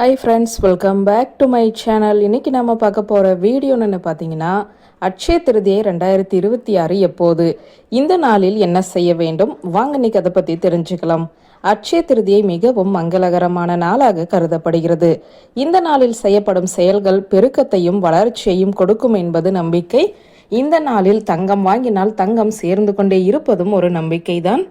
Hi friends, welcome back to my channel. இன்றைக்கி நம்ம பார்க்க போகிற வீடியோன்னு பார்த்தீங்கன்னா, அட்சய திருதியை 2026 எப்போது, இந்த நாளில் என்ன செய்ய வேண்டும், வாங்க இன்றைக்கி அதை பற்றி தெரிஞ்சுக்கலாம். அட்சய திருதியை மிகவும் மங்களகரமான நாளாக கருதப்படுகிறது. இந்த நாளில் செய்யப்படும் செயல்கள் பெருக்கத்தையும் வளர்ச்சியையும் கொடுக்கும் என்பது நம்பிக்கை. இந்த நாளில் தங்கம் வாங்கினால் தங்கம் சேர்ந்து கொண்டே இருப்பதும் ஒரு நம்பிக்கைதான்.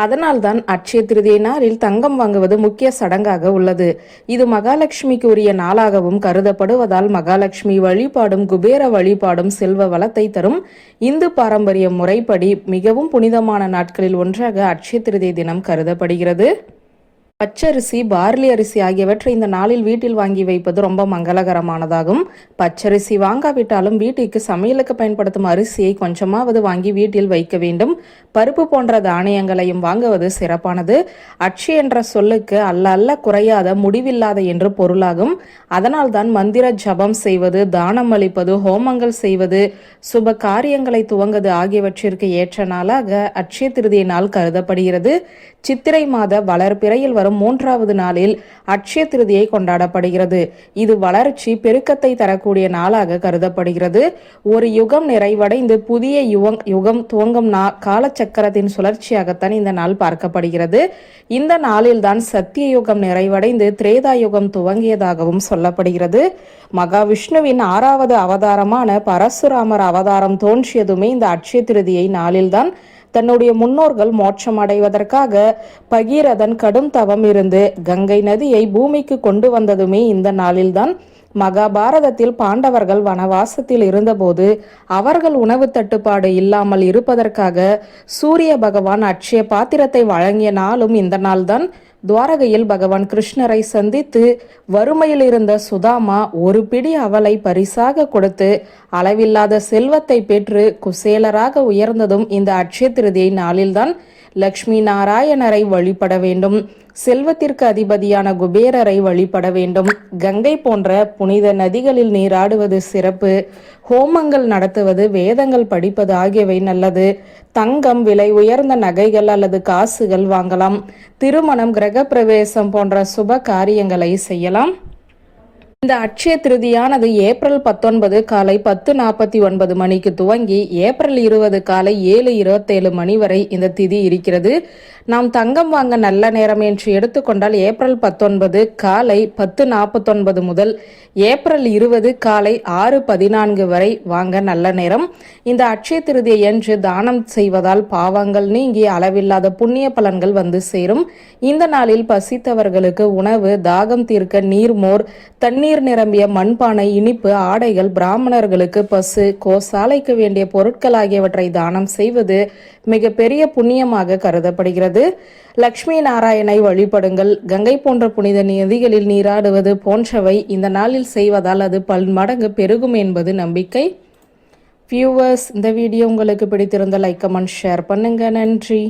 அதனால்தான் அட்சய திருதியை நாளில் தங்கம் வாங்குவது முக்கிய சடங்காக உள்ளது. இது மகாலட்சுமிக்கு உரிய நாளாகவும் கருதப்படுவதால் மகாலட்சுமி வழிபாடும் குபேர வழிபாடும் செல்வ வளத்தை தரும். இந்து பாரம்பரிய முறைப்படி மிகவும் புனிதமான நாட்களில் ஒன்றாக அட்சய திருதியை தினம் கருதப்படுகிறது. பச்சரிசி, பார்லி அரிசி ஆகியவற்றை இந்த நாளில் வீட்டில் வாங்கி வைப்பது ரொம்ப மங்களகரமானதாகும். பச்சரிசி வாங்காவிட்டாலும் வீட்டுக்கு சமையலுக்கு பயன்படுத்தும் அரிசியை கொஞ்சமாவது வாங்கி வீட்டில் வைக்க வேண்டும். பருப்பு போன்ற தானியங்களையும் வாங்குவது சிறப்பானது. அட்சய என்ற சொல்லுக்கு அல்ல குறையாத, முடிவில்லாத என்று பொருளாகும். அதனால்தான் மந்திர ஜபம் செய்வது, தானம் அளிப்பது, ஹோமங்கள் செய்வது, சுப காரியங்களை துவங்குவது ஆகியவற்றிற்கு ஏற்ற நாளாக அட்சய திருதியை நாள் கருதப்படுகிறது. சித்திரை மாத வளர்பிறையில் வரும் 3வது நாளில் அட்சய திருதியை கொண்டாடப்படுகிறது. இது வளர்ச்சி, பெருக்கத்தை தரக்கூடிய நாளாக கருதப்படுகிறது. ஒரு யுகம் நிறைவடைந்து புதிய யுகம் துவங்கும் காலச்சக்கரத்தின் சுழற்சியாகத்தான் இந்த நாள் பார்க்கப்படுகிறது. இந்த நாளில்தான் சத்திய யுகம் நிறைவடைந்து திரேதா யுகம் துவங்கியதாகவும் சொல்லப்படுகிறது. மகாவிஷ்ணுவின் 6வது அவதாரமான பரசுராமர் அவதாரம் தோன்றியதுமே இந்த அட்சய திருதியை நாளில்தான். தன்னுடைய முன்னோர்கள் மோட்சம் அடைவதற்காக பகீரதன் கடும் தவம் இருந்து கங்கை நதியை பூமிக்கு கொண்டு வந்ததுமே இந்த நாளில்தான். மகாபாரதத்தில் பாண்டவர்கள் வனவாசத்தில் இருந்தபோது அவர்கள் உணவு தட்டுப்பாடு இல்லாமல் இருப்பதற்காக சூரிய பகவான் அட்சய பாத்திரத்தை வழங்கிய நாளும் இந்த நாள்தான். துவாரகையில் பகவான் கிருஷ்ணரை சந்தித்து வறுமையில் இருந்த சுதாமா ஒரு பிடி அவளை பரிசாக கொடுத்து அளவில்லாத செல்வத்தை பெற்று குசேலராக உயர்ந்ததும் இந்த அட்சய திருதியை நாளில்தான். லக்ஷ்மி நாராயணரை வழிபட வேண்டும். செல்வத்திற்கு அதிபதியான குபேரரை வழிபட வேண்டும். கங்கை போன்ற புனித நதிகளில் நீராடுவது சிறப்பு. ஹோமங்கள் நடத்துவது, வேதங்கள் படிப்பது ஆகியவை நல்லது. தங்கம், விலை உயர்ந்த நகைகள் அல்லது காசுகள் வாங்கலாம். திருமணம், கிரகப்பிரவேசம் போன்ற சுப காரியங்களை செய்யலாம். இந்த அட்சய திருதியானது ஏப்ரல் 19 காலை 10:49 மணிக்கு துவங்கி ஏப்ரல் 20 காலை 7:27 மணி வரை இந்த திதி இருக்கிறது. நாம் தங்கம் வாங்க நல்ல நேரம் என்று எடுத்துக்கொண்டால் ஏப்ரல் 19 காலை 10:49 முதல் ஏப்ரல் 20 காலை 6:14 வரை வாங்க நல்ல நேரம். இந்த அட்சய திருதியை என்று தானம் செய்வதால் பாவங்கள் நீங்கி அளவில்லாத புண்ணிய பலன்கள் வந்து சேரும். இந்த நாளில் பசித்தவர்களுக்கு உணவு, தாகம் தீர்க்க நீர்மோர், தண்ணீர் நிரம்பிய மண்பானை, இனிப்பு, ஆடைகள், பிராமணர்களுக்கு பசு, கோசாலைக்கு வேண்டிய பொருட்கள் ஆகியவற்றை தானம் செய்வது மிக பெரிய புண்ணியமாக கருதப்படுகிறது. லக்ஷ்மி நாராயணை வழிபடுங்கள். கங்கை போன்ற புனித நதிகளில் நீராடுவது போன்றவை இந்த நாளில் செய்வதால் அது பல்மடங்கு பெருகும் என்பது நம்பிக்கை. வியூவர்ஸ், இந்த வீடியோ உங்களுக்கு பிடித்திருந்த லைக், கமெண்ட், ஷேர் பண்ணுங்க. நன்றி.